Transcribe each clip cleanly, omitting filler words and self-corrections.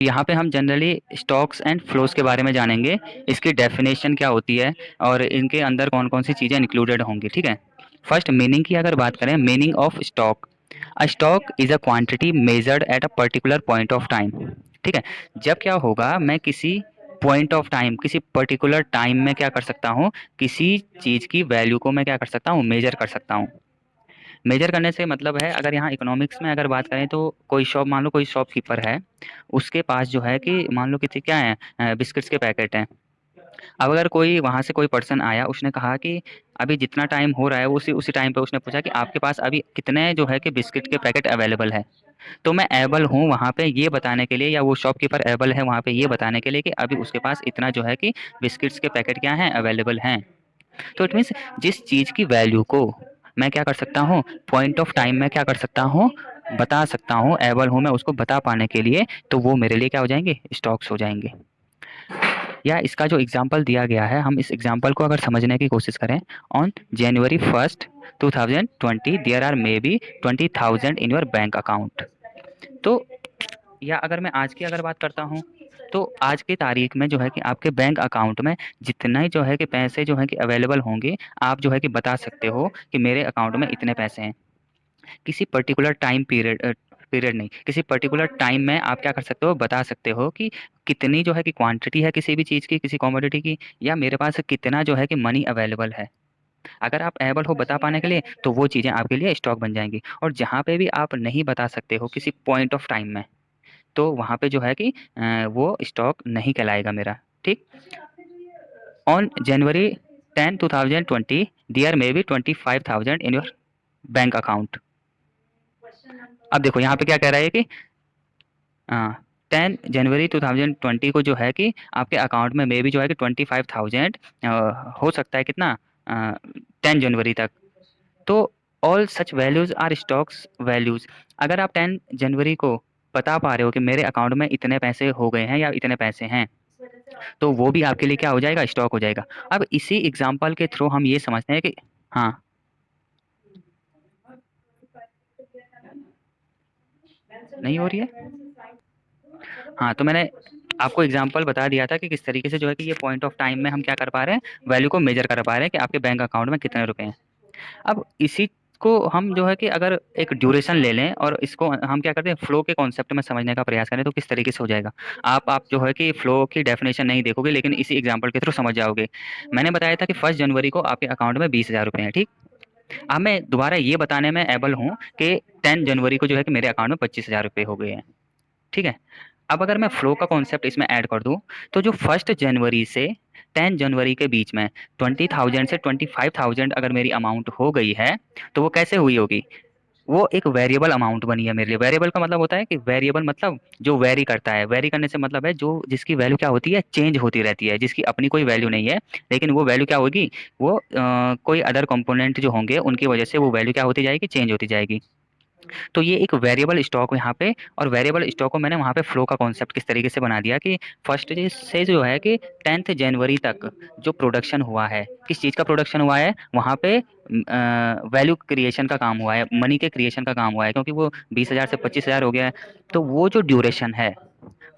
यहाँ पे हम जनरली स्टॉक्स एंड फ्लोज के बारे में जानेंगे, इसकी डेफिनेशन क्या होती है और इनके अंदर कौन-कौन सी चीज़ें इंक्लूडेड होंगी, ठीक है? फर्स्ट मीनिंग की अगर बात करें, meaning of stock. A stock is a quantity measured at a particular point of time, ठीक है? जब क्या होगा, मैं किसी पॉइंट ऑफ टाइम, किसी पर्टिकुलर टाइम में क्या कर सकता हूँ, किसी चीज़ की वैल्यू को मैं क्या कर सकता हूँ, मेजर कर सकता हूँ। मेजर करने से मतलब है, अगर यहाँ इकोनॉमिक्स में अगर बात करें तो कोई शॉप, मान लो कोई शॉपकीपर है, उसके पास जो है कि मान लो कितने क्या है, बिस्किट्स के पैकेट हैं। अब अगर कोई वहाँ से कोई पर्सन आया, उसने कहा कि अभी जितना टाइम हो रहा है, वो उसी उसी टाइम पे उसने पूछा कि आपके पास अभी कितने जो है कि बिस्किट के पैकेट अवेलेबल है। तो मैं एबल हूँ वहाँ पे ये बताने के लिए, या वो शॉपकीपर एबल है वहाँ पे ये बताने के लिए कि अभी उसके पास इतना जो है कि बिस्किट्स के पैकेट क्या हैं, अवेलेबल हैं। तो इट मीन्स जिस चीज़ की वैल्यू को मैं क्या कर सकता हूँ, पॉइंट ऑफ टाइम में क्या कर सकता हूँ, बता सकता हूँ, एबल हूँ मैं उसको बता पाने के लिए, तो वो मेरे लिए क्या हो जाएंगे, स्टॉक्स हो जाएंगे। या इसका जो एग्जांपल दिया गया है, हम इस एग्जांपल को अगर समझने की कोशिश करें, on January 1 2020 there are may be 20,000 in your bank account. तो या अगर मैं आज की अगर बात करता हूँ, तो आज की तारीख में जो है कि आपके बैंक अकाउंट में जितना ही जो है कि पैसे जो है कि अवेलेबल होंगे, आप जो है कि बता सकते हो कि मेरे अकाउंट में इतने पैसे हैं। किसी पर्टिकुलर टाइम पीरियड, पीरियड नहीं, किसी पर्टिकुलर टाइम में आप क्या कर सकते हो, बता सकते हो कि कितनी जो है कि क्वांटिटी है किसी भी चीज़ की, किसी कमोडिटी की, या मेरे पास कितना जो है कि मनी अवेलेबल है। अगर आप एबल हो बता पाने के लिए, तो वो चीज़ें आपके लिए स्टॉक बन जाएँगी। और जहाँ पे भी आप नहीं बता सकते हो किसी पॉइंट ऑफ टाइम में, तो वहाँ पे जो है कि वो स्टॉक नहीं कहलाएगा मेरा, ठीक? On January 10 2020 there may be 25,000 in your bank account. अब देखो यहाँ पे क्या कह रहा है कि 10 जनवरी 2020 को जो है कि आपके अकाउंट में मे बी जो है कि 25,000 हो सकता है, कितना, 10 जनवरी तक। तो all such values are stocks values. अगर आप 10 जनवरी को बता पा रहे हो कि मेरे अकाउंट में इतने पैसे हो गए हैं या इतने पैसे हैं, तो वो भी आपके लिए क्या हो जाएगा, स्टॉक हो जाएगा। अब इसी एग्जाम्पल के थ्रू हम ये समझते हैं कि हाँ, नहीं हो रही है। हाँ, तो मैंने आपको एग्जांपल बता दिया था कि किस तरीके से जो है कि ये पॉइंट ऑफ टाइम में हम क्या कर पा रहे हैं, वैल्यू को मेजर कर पा रहे हैं कि आपके बैंक अकाउंट में कितने रुपए हैं। अब इसी को हम जो है कि अगर एक ड्यूरेशन ले लें और इसको हम क्या करते हैं, फ्लो के कॉन्सेप्ट में समझने का प्रयास करें, तो किस तरीके से हो जाएगा। आप जो है कि फ्लो की डेफिनेशन नहीं देखोगे, लेकिन इसी एग्जांपल के थ्रू समझ जाओगे। मैंने बताया था कि 1 जनवरी को आपके अकाउंट में 20,000 रुपए हैं, ठीक? अब मैं दोबारा ये बताने में एबल हूँ कि 10 जनवरी को जो है कि मेरे अकाउंट में 25,000 रुपए हो गए हैं, ठीक है? अब अगर मैं फ्लो का कॉन्सेप्ट इसमें ऐड कर दूं, तो जो 1 जनवरी से 10 जनवरी के बीच में 20,000 से 25,000 अगर मेरी अमाउंट हो गई है, तो वो कैसे हुई होगी, वो एक वेरिएबल अमाउंट बनी है मेरे लिए। वेरिएबल का मतलब होता है कि वेरिएबल मतलब जो वेरी करता है, वेरी करने से मतलब है जो जिसकी वैल्यू क्या होती है, चेंज होती रहती है, जिसकी अपनी कोई वैल्यू नहीं है, लेकिन वो वैल्यू क्या होगी, वो कोई अदर कंपोनेंट जो होंगे उनकी वजह से वो वैल्यू क्या होती जाएगी, चेंज होती जाएगी। तो ये एक वेरिएबल स्टॉक यहाँ पे, और वेरिएबल स्टॉक को मैंने वहाँ पे फ्लो का कॉन्सेप्ट किस तरीके से बना दिया कि फर्स्ट से जो है कि 10 जनवरी तक जो प्रोडक्शन हुआ है, किस चीज़ का प्रोडक्शन हुआ है, वहाँ पे वैल्यू क्रिएशन का काम हुआ है, मनी के क्रिएशन का काम हुआ है, क्योंकि वो 20,000 से 25,000 हो गया है। तो वो जो ड्यूरेशन है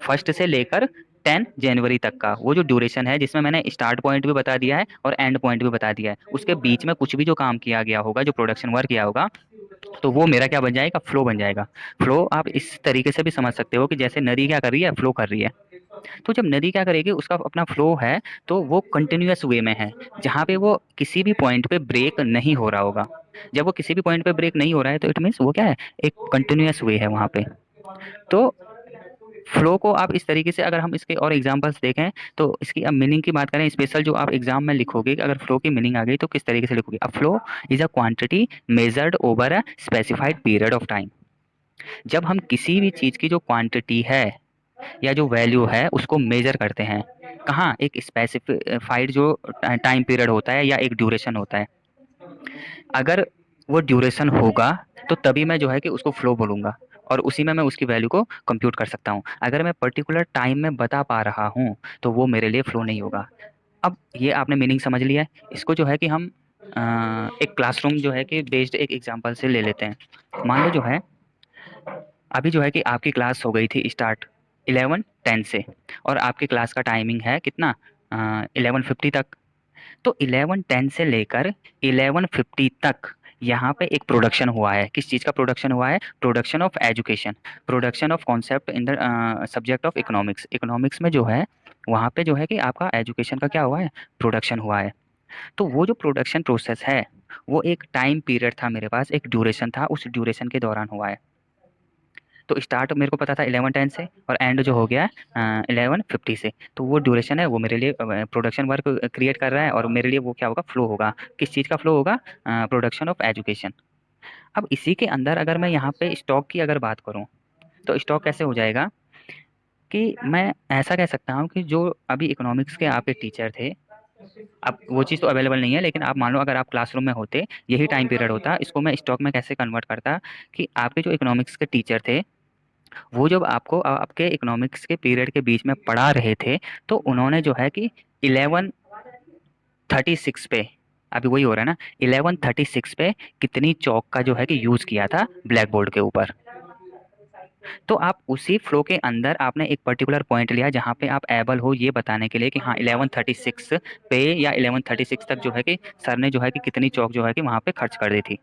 फर्स्ट से लेकर 10 जनवरी तक का, वो जो ड्यूरेशन है, जिसमें मैंने स्टार्ट पॉइंट भी बता दिया है और एंड पॉइंट भी बता दिया है, उसके बीच में कुछ भी जो काम किया गया होगा, जो प्रोडक्शन वर्क किया होगा, तो वो मेरा क्या बन जाएगा, फ्लो बन जाएगा। फ्लो आप इस तरीके से भी समझ सकते हो कि जैसे नदी क्या कर रही है, फ्लो कर रही है। तो जब नदी क्या करेगी, उसका अपना फ्लो है, तो वो कंटिन्यूअस वे में है, जहाँ पे वो किसी भी पॉइंट पे ब्रेक नहीं हो रहा होगा। जब वो किसी भी पॉइंट पे ब्रेक नहीं हो रहा है, तो इट मीन्स वो क्या है, एक कंटिन्यूअस वे है वहाँ पे। तो फ्लो को आप इस तरीके से, अगर हम इसके और एग्जांपल्स देखें, तो इसकी अब मीनिंग की बात करें, स्पेशल जो आप एग्जाम में लिखोगे, अगर फ्लो की मीनिंग आ गई तो किस तरीके से लिखोगे। अब flow is a quantity measured over a specified period of time. जब हम किसी भी चीज़ की जो क्वांटिटी है या जो वैल्यू है उसको मेजर करते हैं, कहाँ, एक स्पेसिफाइड जो टाइम पीरियड होता है या एक ड्यूरेशन होता है, अगर वो ड्यूरेशन होगा, तो तभी मैं जो है कि उसको फ्लो बोलूँगा, और उसी में मैं उसकी वैल्यू को कंप्यूट कर सकता हूँ। अगर मैं पर्टिकुलर टाइम में बता पा रहा हूँ, तो वो मेरे लिए फ्लो नहीं होगा। अब ये आपने मीनिंग समझ लिया है, इसको जो है कि हम एक क्लासरूम जो है कि बेस्ड एक एग्जांपल से ले लेते हैं। मान लो जो है, अभी जो है कि आपकी क्लास हो गई थी स्टार्ट, 11:10 से, और आपकी क्लास का टाइमिंग है कितना, 11:50 तक। तो 11:10 से लेकर 11:50 तक यहाँ पे एक प्रोडक्शन हुआ है। किस चीज़ का प्रोडक्शन हुआ है? Production of education, production of concept in the subject of economics. Economics में जो है वहाँ पे जो है कि आपका एजुकेशन का क्या हुआ है, प्रोडक्शन हुआ है। तो वो जो प्रोडक्शन प्रोसेस है वो एक टाइम पीरियड था मेरे पास, एक ड्यूरेशन था, उस ड्यूरेशन के दौरान हुआ है। तो स्टार्ट मेरे को पता था 11:10 से, और एंड जो हो गया 11:50 से। तो वो ड्यूरेशन है वो मेरे लिए प्रोडक्शन वर्क क्रिएट कर रहा है, और मेरे लिए वो क्या होगा, फ्लो होगा। किस चीज़ का फ्लो होगा? Production of education. अब इसी के अंदर अगर मैं यहाँ पे स्टॉक की अगर बात करूँ, तो स्टॉक कैसे हो जाएगा कि मैं ऐसा कह सकता हूँ कि जो अभी इकोनॉमिक्स के आपके टीचर थे, अब वो चीज़ तो अवेलेबल नहीं है, लेकिन आप मान लो अगर आप क्लासरूम में होते, यही टाइम पीरियड होता, इसको मैं स्टॉक में कैसे कन्वर्ट करता कि आपके जो इकोनॉमिक्स के टीचर थे वो जब आपको आपके इकोनॉमिक्स के पीरियड के बीच में पढ़ा रहे थे, तो उन्होंने जो है कि 11:36 पे, अभी वही हो रहा है ना, 11:36 पे कितनी चौक का जो है कि यूज़ किया था ब्लैक बोर्ड के ऊपर। तो आप उसी फ्लो के अंदर आपने एक पर्टिकुलर पॉइंट लिया जहाँ पे आप एबल हो ये बताने के लिए कि हाँ 11:36 पे या 11:36 तक जो है कि सर ने जो है कि कितनी चौक जो है कि वहाँ पे खर्च कर दी थी।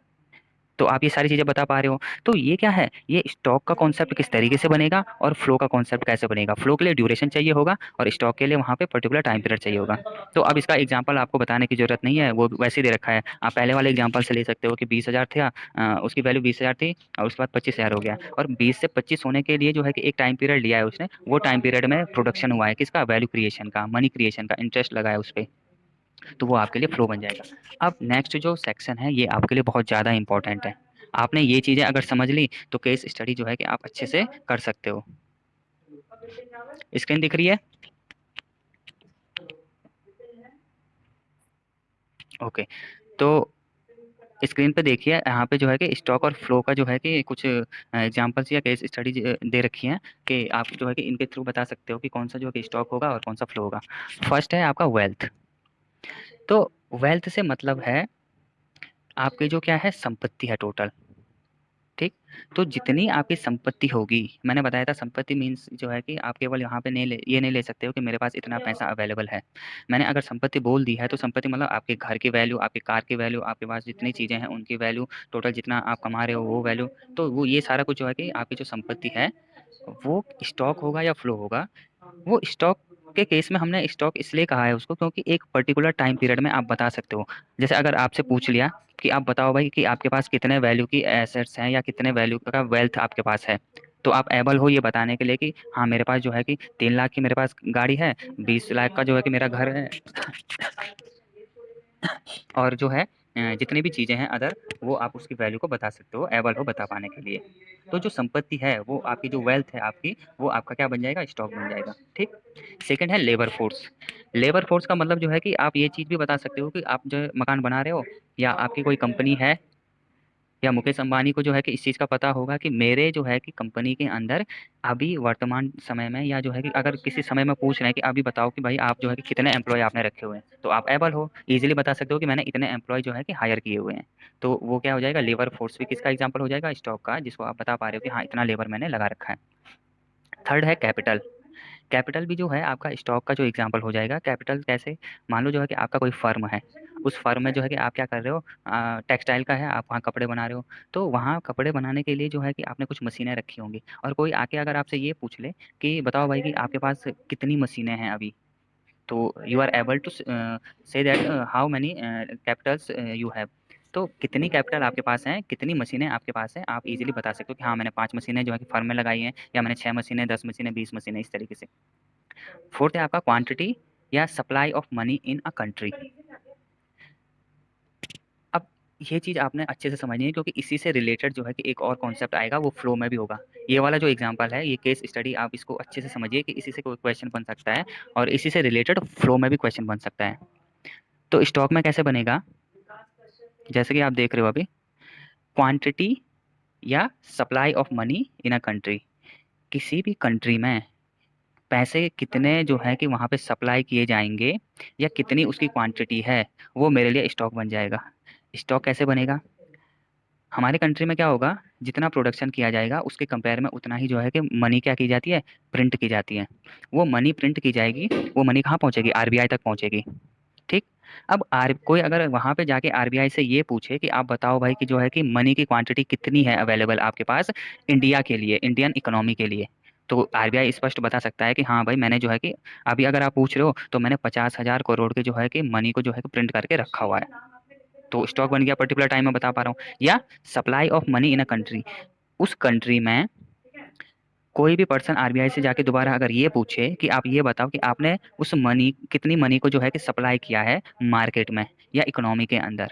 तो आप ये सारी चीज़ें बता पा रहे हो। तो ये क्या है, ये स्टॉक का कॉन्सेप्ट किस तरीके से बनेगा और फ्लो का कॉन्सेप्ट कैसे बनेगा। फ्लो के लिए ड्यूरेशन चाहिए होगा और स्टॉक के लिए वहाँ पे पर्टिकुलर टाइम पीरियड चाहिए होगा। तो अब इसका एग्जांपल आपको बताने की ज़रूरत नहीं है, वो वैसे ही दे रखा है। आप पहले वाले एग्जांपल से ले सकते हो कि 20,000 था, उसकी वैल्यू 20,000 थी और उसके बाद 25,000 हो गया, और 20 से 25 होने के लिए जो है कि एक टाइम पीरियड लिया है उसने, वो टाइम पीरियड में प्रोडक्शन हुआ है किसका, वैल्यू क्रिएशन का, मनी क्रिएशन का, इंटरेस्ट लगा है उस पे। तो वो आपके लिए फ्लो बन जाएगा। अब नेक्स्ट जो सेक्शन है ये आपके लिए बहुत ज़्यादा इंपॉर्टेंट है। आपने ये चीज़ें अगर समझ ली तो केस स्टडी जो है कि आप अच्छे से कर सकते हो। स्क्रीन दिख रही है? ओके। तो स्क्रीन पे देखिए यहाँ पे जो है कि स्टॉक और फ्लो का जो है कि कुछ एग्जांपल्स या केस स्टडी दे रखी हैं कि आप जो है कि इनके थ्रू बता सकते हो कि कौन सा जो है कि स्टॉक होगा और कौन सा फ्लो होगा। फर्स्ट है आपका वेल्थ। तो वेल्थ से मतलब है आपकी जो क्या है, संपत्ति है टोटल। ठीक? तो जितनी आपकी संपत्ति होगी, मैंने बताया था संपत्ति मीन्स जो है कि आप केवल यहाँ पे ये नहीं ले सकते हो कि मेरे पास इतना पैसा अवेलेबल है। मैंने अगर संपत्ति बोल दी है तो संपत्ति मतलब आपके घर की वैल्यू, आपकी कार की वैल्यू, आपके पास जितनी चीज़ें हैं उनकी वैल्यू, टोटल जितना आप कमा रहे हो वो वैल्यू। तो वो ये सारा कुछ जो है कि आपकी जो संपत्ति है वो स्टॉक होगा या फ्लो होगा। वो स्टॉक के केस में हमने स्टॉक इसलिए कहा है उसको क्योंकि एक पर्टिकुलर टाइम पीरियड में आप बता सकते हो। जैसे अगर आपसे पूछ लिया कि आप बताओ भाई कि आपके पास कितने वैल्यू की एसेट्स हैं या कितने वैल्यू का वेल्थ आपके पास है, तो आप एबल हो ये बताने के लिए कि हाँ मेरे पास जो है कि 3 लाख की मेरे पास गाड़ी है, 20 लाख का जो है कि मेरा घर है, और जो है जितनी भी चीज़ें हैं अदर, वो आप उसकी वैल्यू को बता सकते हो, एबल हो बता पाने के लिए। तो जो संपत्ति है वो आपकी, जो वेल्थ है आपकी, वो आपका क्या बन जाएगा, स्टॉक बन जाएगा। ठीक? सेकंड है लेबर फोर्स। लेबर फोर्स का मतलब जो है कि आप ये चीज़ भी बता सकते हो कि आप जो है मकान बना रहे हो या आपकी कोई कंपनी है, या मुकेश अंबानी को जो है कि इस चीज़ का पता होगा कि मेरे जो है कि कंपनी के अंदर अभी वर्तमान समय में, या जो है कि अगर किसी समय में पूछ रहे हैं कि अभी बताओ कि भाई आप जो है कि कितने एम्प्लॉय आपने रखे हुए हैं, तो आप एबल हो ईजिली बता सकते हो कि मैंने इतने एम्प्लॉय जो है कि हायर किए हुए हैं। तो वो क्या हो जाएगा, लेबर फोर्स भी किसका एग्जाम्पल हो जाएगा, स्टॉक का, जिसको आप बता पा रहे हो कि हाँ इतना लेबर मैंने लगा रखा है। थर्ड है कैपिटल। कैपिटल भी जो है आपका स्टॉक का जो एग्जांपल हो जाएगा। कैपिटल कैसे, मान लो जो है कि आपका कोई फर्म है, उस फर्म में जो है कि आप क्या कर रहे हो, टेक्सटाइल का है, आप वहाँ कपड़े बना रहे हो। तो वहाँ कपड़े बनाने के लिए जो है कि आपने कुछ मशीनें रखी होंगी, और कोई आके अगर आपसे ये पूछ ले कि बताओ भाई कि आपके पास कितनी मशीनें हैं अभी, तो you are able to say that how many capitals you have. तो कितनी कैपिटल आपके पास हैं, कितनी मशीनें आपके पास हैं, आप इजीली बता सकते हो कि हाँ मैंने 5 मशीनें जो है कि फर्म में लगाई हैं, या मैंने 6 मशीनें, 10 मशीनें, 20 मशीनें, इस तरीके से। फोर्थ है आपका क्वांटिटी या supply of money in a country. अब ये चीज़ आपने अच्छे से समझनी है क्योंकि इसी से रिलेटेड जो है कि एक और कॉन्सेप्ट आएगा, वो फ्लो में भी होगा। ये वाला जो एग्जांपल है, ये केस स्टडी, आप इसको अच्छे से समझिए कि इसी से कोई क्वेश्चन बन सकता है, और इसी से रिलेटेड फ्लो में भी क्वेश्चन बन सकता है। तो स्टॉक में कैसे बनेगा, जैसे कि आप देख रहे हो अभी, क्वांटिटी या supply of money in a country. किसी भी कंट्री में पैसे कितने जो है कि वहाँ पे सप्लाई किए जाएंगे, या कितनी उसकी क्वांटिटी है, वो मेरे लिए स्टॉक बन जाएगा। स्टॉक कैसे बनेगा, हमारे कंट्री में क्या होगा, जितना प्रोडक्शन किया जाएगा उसके कंपेयर में उतना ही जो है कि मनी क्या की जाती है, प्रिंट की जाती है। वो मनी प्रिंट की जाएगी, वो मनी कहाँ पहुँचेगी, आरबीआई तक पहुँचेगी। ठीक। अब आर कोई अगर वहाँ पे जाके आरबीआई से ये पूछे कि आप बताओ भाई कि जो है कि मनी की क्वांटिटी कितनी है अवेलेबल आपके पास इंडिया के लिए, इंडियन इकोनॉमी के लिए, तो आरबीआई स्पष्ट बता सकता है कि हाँ भाई मैंने जो है कि अभी अगर आप पूछ रहे हो तो मैंने 50,000 करोड़ के जो है कि मनी को जो है कि प्रिंट करके रखा हुआ है, तो स्टॉक बन गया पर्टिकुलर टाइम में बता पा रहा हूँ। या supply of money in a country, उस कंट्री में कोई भी पर्सन आरबीआई से जाके दोबारा अगर ये पूछे कि आप ये बताओ कि आपने उस मनी कितनी मनी को जो है कि सप्लाई किया है मार्केट में या इकोनॉमी के अंदर,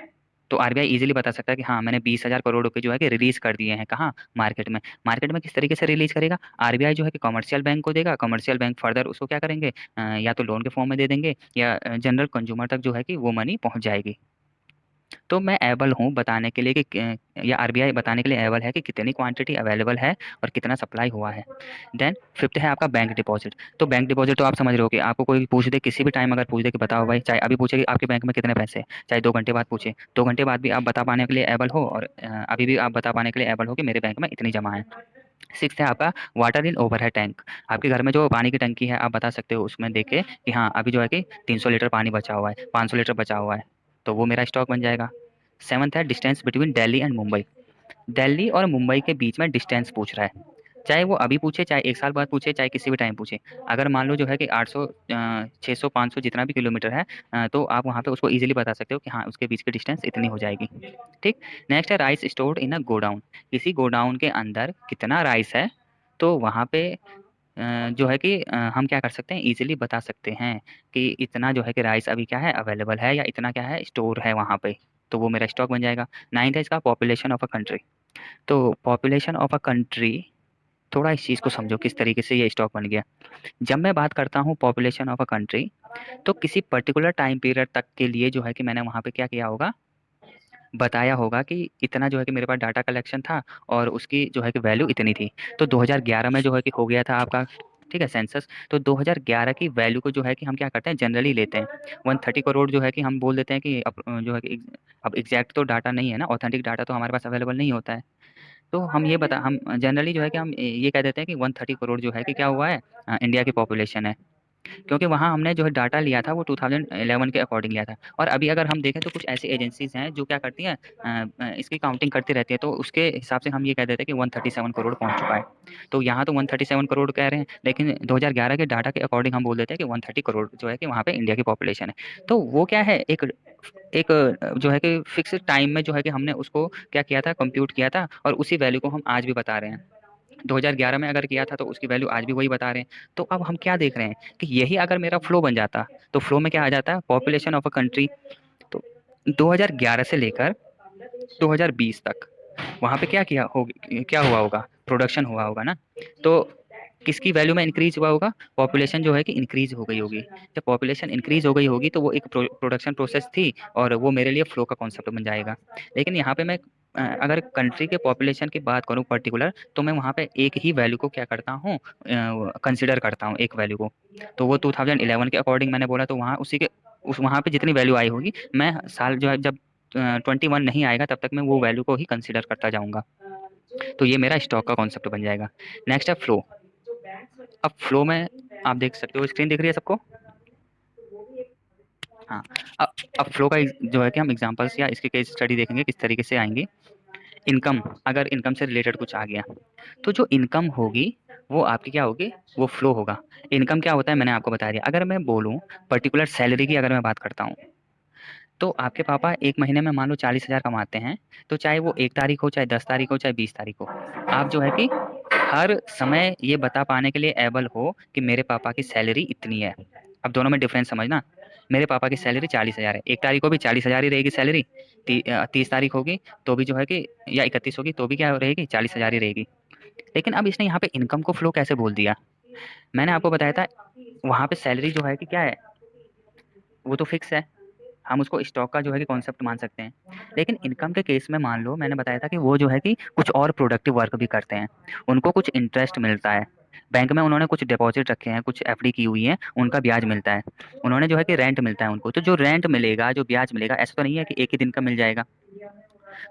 तो आरबीआई इजीली बता सकता है कि हाँ मैंने 20,000 करोड़ रुपए जो है कि रिलीज कर दिए हैं, कहाँ, मार्केट में। मार्केट में किस तरीके से रिलीज करेगा, आरबीआई जो है कि कमर्शियल बैंक को देगा, कमर्शियल बैंक फर्दर उसको क्या करेंगे, या तो लोन के फॉर्म में दे देंगे या जनरल कंज्यूमर तक जो है कि वो मनी पहुंच जाएगी। तो मैं एबल हूँ बताने के लिए कि या आरबीआई बताने के लिए एबल है कि कितनी क्वांटिटी अवेलेबल है और कितना सप्लाई हुआ है। देन फिफ्थ है आपका बैंक डिपॉजिट। तो बैंक डिपॉजिट तो आप समझ रहे हो कि आपको कोई भी पूछ दे किसी भी टाइम, अगर पूछ दे कि बताओ भाई, चाहे अभी पूछे कि आपके बैंक में कितने पैसे हैं, चाहे 2 घंटे बाद पूछे, 2 घंटे बाद भी आप बता पाने के लिए एबल हो और अभी भी आप बता पाने के लिए एबल हो कि मेरे बैंक में इतनी जमा है। सिक्स्थ है आपका वाटर इन ओवरहेड टैंक। आपके घर में जो पानी की टंकी है आप बता सकते हो उसमें देख के कि हाँ अभी जो है कि 300 लीटर पानी बचा हुआ है, 500 लीटर बचा हुआ है, तो वो मेरा स्टॉक बन जाएगा। सेवन्थ है distance between Delhi and Mumbai. Delhi और मुंबई के बीच में डिस्टेंस पूछ रहा है, चाहे वो अभी पूछे, चाहे 1 साल बाद पूछे, चाहे किसी भी टाइम पूछे। अगर मान लो जो है कि 800 600 500 जितना भी किलोमीटर है, तो आप वहाँ पे उसको इजीली बता सकते हो कि हाँ उसके बीच की डिस्टेंस इतनी हो जाएगी। ठीक। नेक्स्ट है rice stored in a godown. किसी गोडाउन के अंदर कितना राइस है, तो वहाँ पे जो है कि हम क्या कर सकते हैं, इजीली बता सकते हैं कि इतना जो है कि राइस अभी क्या है अवेलेबल है या इतना क्या है स्टोर है वहाँ पे, तो वो मेरा स्टॉक बन जाएगा। नाइन्थ है इसका पॉपुलेशन ऑफ अ कंट्री। तो पॉपुलेशन ऑफ अ कंट्री, थोड़ा इस चीज़ को समझो किस तरीके से ये स्टॉक बन गया। जब मैं बात करता हूँ पॉपुलेशन ऑफ अ कंट्री, तो किसी पर्टिकुलर टाइम पीरियड तक के लिए जो है कि मैंने वहाँ पे क्या किया होगा, बताया होगा कि इतना जो है कि मेरे पास डाटा कलेक्शन था और उसकी जो है कि वैल्यू इतनी थी। तो 2011 में जो है कि हो गया था आपका, ठीक है, सेंसस। तो 2011 की वैल्यू को जो है कि हम क्या करते हैं, जनरली लेते हैं। 130 करोड़ जो है कि हम बोल देते हैं कि अब जो है कि अब एग्जैक्ट तो डाटा नहीं है ना, ऑथेंटिक डाटा तो हमारे पास अवेलेबल नहीं होता है। तो हम जनरली जो है कि हम ये कह देते हैं कि 130 करोड़ जो है कि क्या हुआ है, इंडिया की पॉपुलेशन है। क्योंकि वहाँ हमने जो है डाटा लिया था वो 2011 के अकॉर्डिंग लिया था। और अभी अगर हम देखें तो कुछ ऐसी एजेंसीज हैं जो क्या करती हैं, इसकी काउंटिंग करती रहती है, तो उसके हिसाब से हम ये कह देते हैं कि 137 करोड़ पहुंच चुका है। तो यहाँ तो 137 करोड़ कह रहे हैं, लेकिन 2011 के डाटा के अकॉर्डिंग हम बोल देते हैं कि 130 करोड़ जो है कि वहाँ पे इंडिया की पॉपुलेशन है। तो वो क्या है, एक एक जो है कि फिक्स टाइम में जो है कि हमने उसको क्या किया था, कंप्यूट किया था, और उसी वैल्यू को हम आज भी बता रहे हैं। 2011 में अगर किया था तो उसकी वैल्यू आज भी वही बता रहे हैं। तो अब हम क्या देख रहे हैं कि यही अगर मेरा फ्लो बन जाता, तो फ्लो में क्या आ जाता है, पॉपुलेशन ऑफ अ कंट्री। तो 2011 से लेकर 2020 तक वहाँ पे क्या हुआ होगा, प्रोडक्शन हुआ होगा ना। तो किसकी वैल्यू में इंक्रीज हुआ होगा, पॉपुलेशन जो है कि इंक्रीज हो गई होगी। जब पॉपुलेशन इंक्रीज हो गई होगी तो वो एक प्रोडक्शन प्रोसेस थी और वो मेरे लिए फ्लो का कॉन्सेप्ट बन जाएगा। लेकिन यहाँ पे मैं अगर कंट्री के पॉपुलेशन की बात करूँ पर्टिकुलर, तो मैं वहाँ पे एक ही वैल्यू को क्या करता हूँ, कंसिडर करता हूँ एक वैल्यू को। तो वो 2011 के अकॉर्डिंग मैंने बोला, तो वहाँ उसी के उस वहाँ पे जितनी वैल्यू आई होगी, मैं साल जो है जब 21 नहीं आएगा तब तक मैं वो वैल्यू को ही कंसिडर करता जाऊँगा। तो ये मेरा स्टॉक का कॉन्सेप्ट बन जाएगा। नेक्स्ट है फ्लो। अब फ्लो में आप देख सकते हो, स्क्रीन दिख रही है सबको? हाँ। अब फ्लो का जो है कि हम एग्जांपल्स या इसके केस स्टडी देखेंगे किस तरीके से आएंगी। इनकम, अगर इनकम से रिलेटेड कुछ आ गया, तो जो इनकम होगी वो आपकी क्या होगी, वो फ्लो होगा। इनकम क्या होता है मैंने आपको बता दिया। अगर मैं बोलूँ पर्टिकुलर सैलरी की, अगर मैं बात करता हूँ, तो आपके पापा एक महीने में मान लो 40,000 कमाते हैं, तो चाहे वो 1 तारीख हो, चाहे 10 तारीख हो, चाहे 20 तारीख हो, आप जो है कि हर समय ये बता पाने के लिए एबल हो कि मेरे पापा की सैलरी इतनी है। अब दोनों में डिफरेंस समझना। मेरे पापा की सैलरी 40,000 है, 1 तारीख को भी 40,000 ही रहेगी सैलरी, 30 तारीख होगी तो भी जो है कि, या 31 होगी तो भी क्या रहेगी, 40,000 ही रहेगी। लेकिन अब इसने यहाँ पे इनकम को फ्लो कैसे बोल दिया, मैंने आपको बताया था वहाँ पे सैलरी जो है कि क्या है, वो तो फिक्स है, हम उसको स्टॉक का जो है कि कॉन्सेप्ट मान सकते हैं। लेकिन इनकम के केस में मान लो मैंने बताया था कि वो जो है कि कुछ और प्रोडक्टिव वर्क भी करते हैं, उनको कुछ इंटरेस्ट मिलता है, बैंक में उन्होंने कुछ डिपॉजिट रखे हैं, कुछ एफडी की हुई है, उनका ब्याज मिलता है, उन्होंने जो है कि रेंट मिलता है उनको। तो जो रेंट मिलेगा, जो ब्याज मिलेगा, ऐसा तो नहीं है कि एक ही दिन का मिल जाएगा।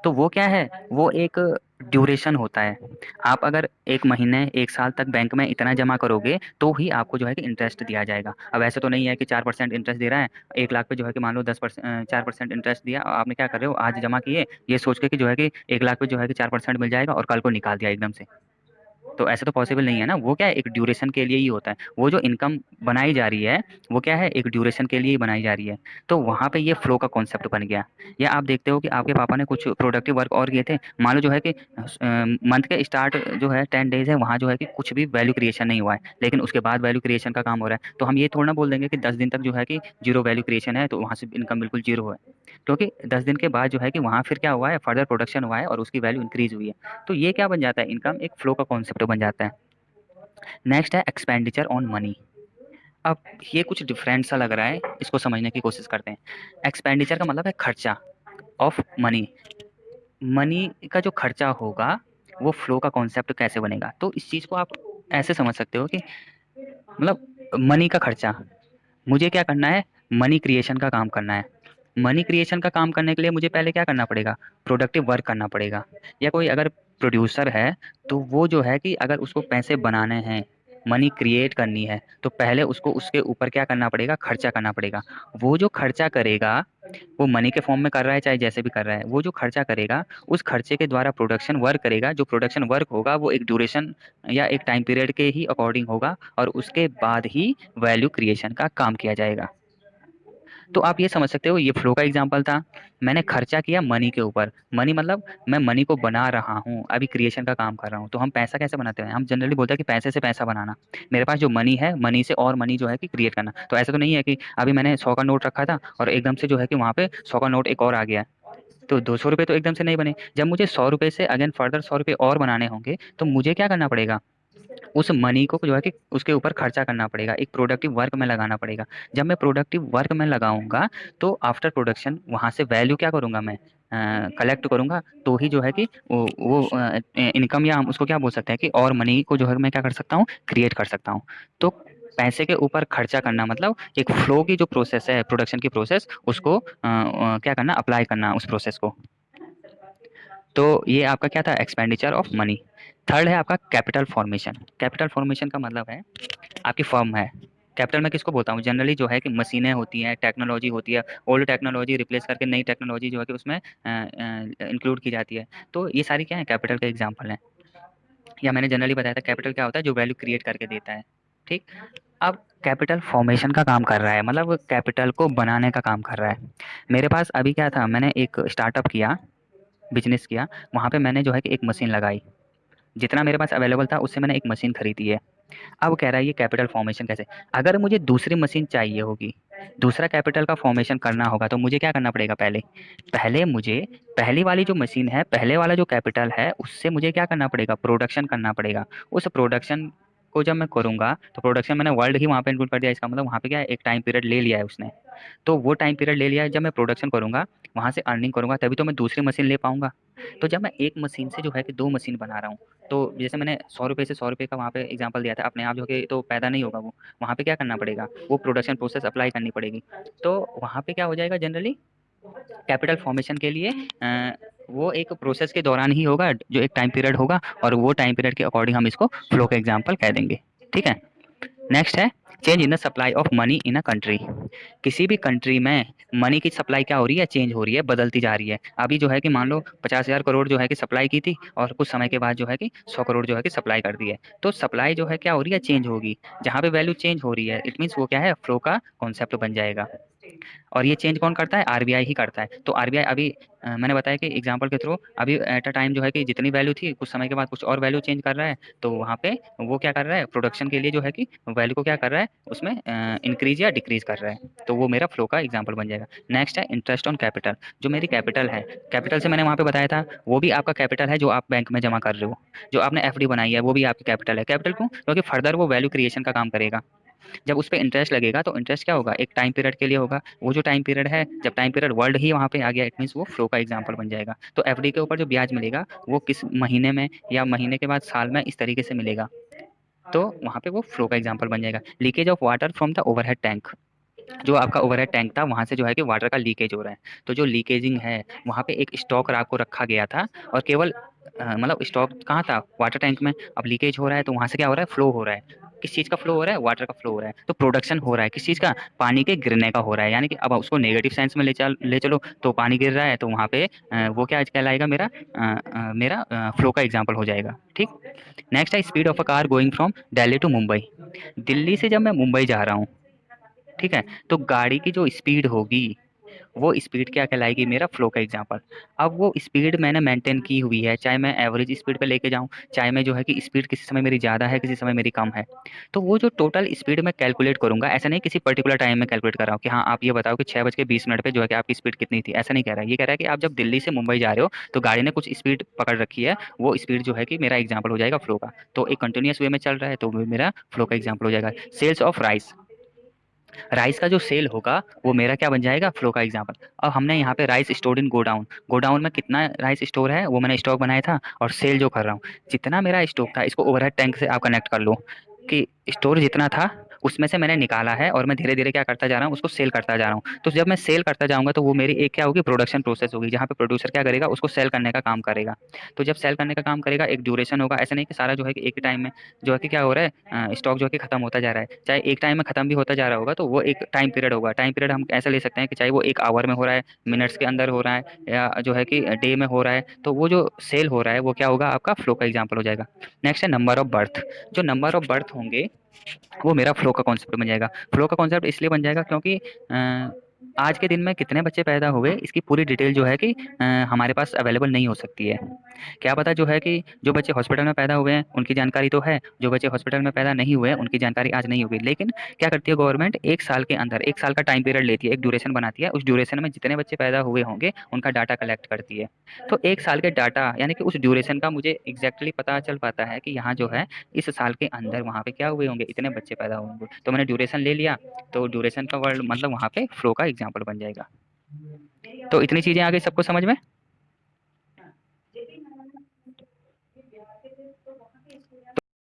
तो वो क्या है, वो एक ड्यूरेशन होता है। आप अगर 1 महीने 1 साल तक बैंक में इतना जमा करोगे तो ही आपको जो है कि इंटरेस्ट दिया जाएगा। अब ऐसे तो नहीं है कि 4% इंटरेस्ट दे रहा है, 1 लाख पे जो है कि मान लो 4% इंटरेस्ट दिया, आपने क्या कर रहे हो, आज जमा किए ये सोच के कि जो है कि 1 लाख पे जो है कि 4% मिल जाएगा और कल को निकाल दिया एकदम से। तो ऐसा तो पॉसिबल नहीं है ना, वो क्या है एक ड्यूरेशन के लिए ही होता है। वो जो इनकम बनाई जा रही है वो क्या है एक ड्यूरेशन के लिए ही बनाई जा रही है। तो वहाँ पे ये फ्लो का कॉन्सेप्ट बन गया। या आप देखते हो कि आपके पापा ने कुछ प्रोडक्टिव वर्क और किए थे, मान लो जो है कि मंथ के स्टार्ट जो है 10 डेज है वहाँ जो है कि कुछ भी वैल्यू क्रिएशन नहीं हुआ है, लेकिन उसके बाद वैल्यू क्रिएशन का काम हो रहा है। तो हम ये थोड़ा ना बोल देंगे कि 10 दिन तक जो है कि जीरो वैल्यू क्रिएशन है तो वहाँ से इनकम बिल्कुल जीरो है, क्योंकि 10 दिन के बाद जो है कि वहाँ फिर क्या हुआ है, फर्दर प्रोडक्शन हुआ है और उसकी वैल्यू इंक्रीज हुई है। तो ये क्या बन जाता है, इनकम एक फ्लो का कॉन्सेप्ट बन जाता है। नेक्स्ट है एक्सपेंडिचर ऑन मनी। अब ये कुछ डिफरेंट सा लग रहा है, इसको समझने की कोशिश करते हैं। एक्सपेंडिचर का मतलब है खर्चा ऑफ मनी। मनी का जो खर्चा होगा वो फ्लो का कॉन्सेप्ट कैसे बनेगा, तो इस चीज़ को आप ऐसे समझ सकते हो कि मतलब मनी का खर्चा, मुझे क्या करना है, मनी क्रिएशन का काम करना है। मनी क्रिएशन का काम करने के लिए मुझे पहले क्या करना पड़ेगा, प्रोडक्टिव वर्क करना पड़ेगा। या कोई अगर प्रोड्यूसर है तो वो जो है कि अगर उसको पैसे बनाने हैं, मनी क्रिएट करनी है, तो पहले उसको उसके ऊपर क्या करना पड़ेगा, खर्चा करना पड़ेगा। वो जो खर्चा करेगा वो मनी के फॉर्म में कर रहा है चाहे जैसे भी कर रहा है, वो जो खर्चा करेगा उस खर्चे के द्वारा प्रोडक्शन वर्क करेगा। जो प्रोडक्शन वर्क होगा वो एक ड्यूरेशन या एक टाइम पीरियड के ही अकॉर्डिंग होगा और उसके बाद ही वैल्यू क्रिएशन का काम किया जाएगा। तो आप ये समझ सकते हो ये फ्लो का एग्जांपल था। मैंने खर्चा किया मनी के ऊपर, मनी मतलब मैं मनी को बना रहा हूँ, अभी क्रिएशन का काम कर रहा हूँ। तो हम पैसा कैसे बनाते हैं, हम जनरली बोलते हैं कि पैसे से पैसा बनाना। मेरे पास जो मनी है मनी से और मनी जो है कि क्रिएट करना। तो ऐसा तो नहीं है कि अभी मैंने 100 का नोट रखा था और एकदम से जो है कि वहाँ पे 100 का नोट एक और आ गया, तो 200 रुपये तो एकदम से नहीं बने। जब मुझे 100 रुपये से अगेन फर्दर 100 रुपये और बनाने होंगे तो मुझे क्या करना पड़ेगा, उस मनी को जो है कि उसके ऊपर खर्चा करना पड़ेगा, एक प्रोडक्टिव वर्क में लगाना पड़ेगा। जब मैं प्रोडक्टिव वर्क में लगाऊंगा तो आफ्टर प्रोडक्शन वहाँ से वैल्यू क्या करूँगा मैं, कलेक्ट करूँगा। तो ही जो है कि वो इनकम या हम उसको क्या बोल सकते हैं कि और मनी को जो है मैं क्या कर सकता हूँ, क्रिएट कर सकता हूँ। तो पैसे के ऊपर खर्चा करना मतलब एक फ्लो की जो प्रोसेस है प्रोडक्शन की प्रोसेस, उसको क्या करना, अप्लाई करना उस प्रोसेस को। तो ये आपका क्या था, एक्सपेंडिचर ऑफ मनी। थर्ड है आपका कैपिटल फॉर्मेशन। कैपिटल फॉर्मेशन का मतलब है आपकी फर्म है, कैपिटल मैं किसको बोलता हूँ, जनरली जो है कि मशीनें होती हैं, टेक्नोलॉजी होती है, ओल्ड टेक्नोलॉजी रिप्लेस करके नई टेक्नोलॉजी जो है कि उसमें इंक्लूड की जाती है। तो ये सारी क्या है, कैपिटल के एग्जाम्पल हैं। या मैंने जनरली बताया था कैपिटल क्या होता है, जो वैल्यू क्रिएट करके देता है। ठीक। अब कैपिटल फॉर्मेशन का काम कर रहा है, मतलब कैपिटल को बनाने का काम कर रहा है। मेरे पास अभी क्या था, मैंने एक स्टार्टअप किया, बिजनेस किया, वहाँ पे मैंने जो है कि एक मशीन लगाई, जितना मेरे पास अवेलेबल था उससे मैंने एक मशीन खरीदी है। अब कह रहा है ये कैपिटल फॉर्मेशन कैसे, अगर मुझे दूसरी मशीन चाहिए होगी, दूसरा कैपिटल का फॉर्मेशन करना होगा तो मुझे क्या करना पड़ेगा, पहले पहले मुझे पहली वाली जो मशीन है, पहले वाला जो कैपिटल है उससे मुझे क्या करना पड़ेगा, प्रोडक्शन करना पड़ेगा। उस प्रोडक्शन को जब मैं करूँगा तो प्रोडक्शन मैंने वर्ल्ड ही वहाँ पे इंक्लूड कर दिया, इसका मतलब वहाँ पे क्या है, एक टाइम पीरियड ले लिया है उसने। तो वो टाइम पीरियड ले लिया है, जब मैं प्रोडक्शन करूँगा वहाँ से अर्निंग करूँगा तभी तो मैं दूसरी मशीन ले पाऊँगा। तो जब मैं एक मशीन से जो है कि 2 मशीन बना रहा हूँ, तो जैसे मैंने 100 रुपए से 100 रुपए का वहाँ पे एग्जांपल दिया था, अपने आप जो है कि तो पैदा नहीं होगा वो, वहाँ पे क्या करना पड़ेगा, वो प्रोडक्शन प्रोसेस अप्लाई करनी पड़ेगी। तो वहाँ पे क्या हो जाएगा, जनरली कैपिटल फॉर्मेशन के लिए वो एक प्रोसेस के दौरान ही होगा, जो एक टाइम पीरियड होगा और वो टाइम पीरियड के अकॉर्डिंग हम इसको फ्लो का एग्जांपल कह देंगे। ठीक है। नेक्स्ट है change in the supply of money in a country. किसी भी कंट्री में मनी की सप्लाई क्या हो रही है, चेंज हो रही है, बदलती जा रही है। अभी जो है कि मान लो 50,000 करोड़ जो है कि सप्लाई की थी और कुछ समय के बाद जो है कि 100 करोड़ जो है कि सप्लाई कर दी है। तो सप्लाई जो है क्या हो रही है, चेंज होगी। जहाँ पे वैल्यू चेंज हो रही है इट मीन्स वो क्या है, फ्लो का कॉन्सेप्ट बन जाएगा। और ये चेंज कौन करता है, आरबीआई ही करता है। तो आरबीआई अभी मैंने बताया कि एग्जांपल के थ्रू अभी एट अ टाइम जो है कि जितनी वैल्यू थी कुछ समय के बाद कुछ और वैल्यू चेंज कर रहा है। तो वहाँ पे वो क्या कर रहा है, प्रोडक्शन के लिए जो है कि वैल्यू को क्या कर रहा है, उसमें इंक्रीज या डिक्रीज कर रहा है। तो वो मेरा फ्लो का एग्जांपल बन जाएगा। नेक्स्ट है इंटरेस्ट ऑन कैपिटल। जो मेरी कैपिटल है, कैपिटल से मैंने वहाँ पे बताया था वो भी आपका कैपिटल है जो आप बैंक में जमा कर रहे हो। जो आपने एफडी बनाई है वो भी आपकी कैपिटल है। कैपिटल क्यों, क्योंकि फर्दर वो वैल्यू क्रिएशन का काम करेगा। जब उस पे इंटरेस्ट लगेगा तो इंटरेस्ट क्या होगा, एक टाइम पीरियड के लिए होगा। वो जो टाइम पीरियड है, जब टाइम पीरियड वर्ल्ड ही वहाँ पे आ गया इट मीन्स वो फ्लो का एग्जांपल बन जाएगा। तो एफडी के ऊपर जो ब्याज मिलेगा वो किस महीने में या महीने के बाद साल में इस तरीके से मिलेगा। तो वहाँ पे वो फ्लो का एग्जांपल बन जाएगा। Leakage of water from the overhead tank. जो आपका ओवरहेड टैंक था वहाँ से जो है कि वाटर का लीकेज हो रहा है। तो जो लीकेजिंग है वहाँ पे एक स्टॉक आपको रखा गया था और केवल मतलब स्टॉक कहाँ था? वाटर टैंक में। अब लीकेज हो रहा है तो वहाँ से क्या हो रहा है? फ्लो हो रहा है। किस चीज़ का फ्लो हो रहा है? वाटर का फ्लो हो रहा है। तो प्रोडक्शन हो रहा है किस चीज़ का? पानी के गिरने का हो रहा है। यानी कि अब उसको नेगेटिव सेंस में ले चलो तो पानी गिर रहा है तो वहाँ पे वो क्या कहलाएगा मेरा फ्लो का एग्जांपल हो जाएगा। ठीक? नेक्स्ट है speed of a car going from Delhi to Mumbai. Delhi से जब मैं मुंबई जा रहा हूँ, ठीक है? तो गाड़ी की जो स्पीड होगी वो स्पीड क्या कहलाएगी? मेरा फ्लो का एग्जांपल। अब वो स्पीड मैंने मेंटेन की हुई है, चाहे मैं एवरेज स्पीड पे लेके जाऊँ, चाहे मैं जो है कि स्पीड किसी समय मेरी ज़्यादा है, किसी समय मेरी कम है। तो वो जो टोटल स्पीड मैं कैलकुलेट करूँगा, ऐसा नहीं किसी पर्टिकुलर टाइम में कैलकुलेट कर रहा हूँ कि हाँ, आप ये बताओ कि 6:20 पे जो है कि आपकी स्पीड कितनी थी, ऐसा नहीं कह रहा है। ये कह रहा है कि आप जब दिल्ली से मुंबई जा रहे हो, तो गाड़ी ने कुछ स्पीड पकड़ रखी है, वो स्पीड जो है कि मेरा एग्जांपल हो जाएगा फ्लो का। तो एक कंटीन्यूअस वे में चल रहा है, तो वो मेरा फ्लो का एग्जांपल हो जाएगा। सेल्स ऑफ राइस, राइस का जो सेल होगा वो मेरा क्या बन जाएगा? फ्लो का एग्जांपल। अब हमने यहाँ पे rice stored in godown, godown में कितना राइस स्टोर है वो मैंने स्टॉक बनाया था और सेल जो कर रहा हूँ, जितना मेरा स्टॉक था इसको ओवरहेड टैंक से आप कनेक्ट कर लो कि स्टोर जितना था उसमें से मैंने निकाला है और मैं धीरे धीरे क्या करता जा रहा हूँ? उसको सेल करता जा रहा हूँ। तो जब मैं सेल करता जाऊंगा तो वो मेरी एक क्या होगी? प्रोडक्शन प्रोसेस होगी, जहाँ पे प्रोड्यूसर क्या करेगा? उसको सेल करने का काम करेगा। तो जब सेल करने का काम करेगा एक ड्यूरेशन होगा, ऐसा नहीं कि सारा जो है कि एक ही टाइम में जो है कि क्या हो रहा है? स्टॉक जो है कि खत्म होता जा रहा है। चाहे एक टाइम में खत्म भी होता जा रहा होगा तो वो एक टाइम पीरियड होगा। टाइम पीरियड हम ऐसा ले सकते हैं कि चाहे वो एक आवर में हो रहा है, मिनट्स के अंदर हो रहा है या जो है कि डे में हो रहा है, तो वो जो सेल हो रहा है वो क्या होगा? आपका फ्लो का एग्जांपल हो जाएगा। नेक्स्ट है नंबर ऑफ बर्थ। जो नंबर ऑफ बर्थ होंगे वो मेरा फ्लो का कॉन्सेप्ट बन जाएगा। फ्लो का कॉन्सेप्ट इसलिए बन जाएगा क्योंकि आज के दिन में कितने बच्चे पैदा हुए इसकी पूरी डिटेल जो है कि हमारे पास अवेलेबल नहीं हो सकती है। क्या पता जो है कि जो बच्चे हॉस्पिटल में पैदा हुए हैं उनकी जानकारी तो है, जो बच्चे हॉस्पिटल में पैदा नहीं हुए हैं उनकी जानकारी आज नहीं होगी। लेकिन क्या करती है गवर्नमेंट? एक साल के अंदर, एक साल का टाइम पीरियड लेती है, एक ड्यूरेशन बनाती है, उस ड्यूरेशन में जितने बच्चे पैदा हुए होंगे उनका डाटा कलेक्ट करती है। तो एक साल के डाटा यानी कि उस ड्यूरेशन का मुझे एग्जैक्टली पता चल पाता है कि यहाँ जो है इस साल के अंदर वहाँ पे क्या हुए होंगे? इतने बच्चे पैदा होंगे। तो मैंने ड्यूरेशन ले लिया, तो ड्यूरेशन का वर्ड मतलब वहाँ पे फ्लो का एग्जांपल बन जाएगा। तो इतनी चीजें आ गई सबको समझ में?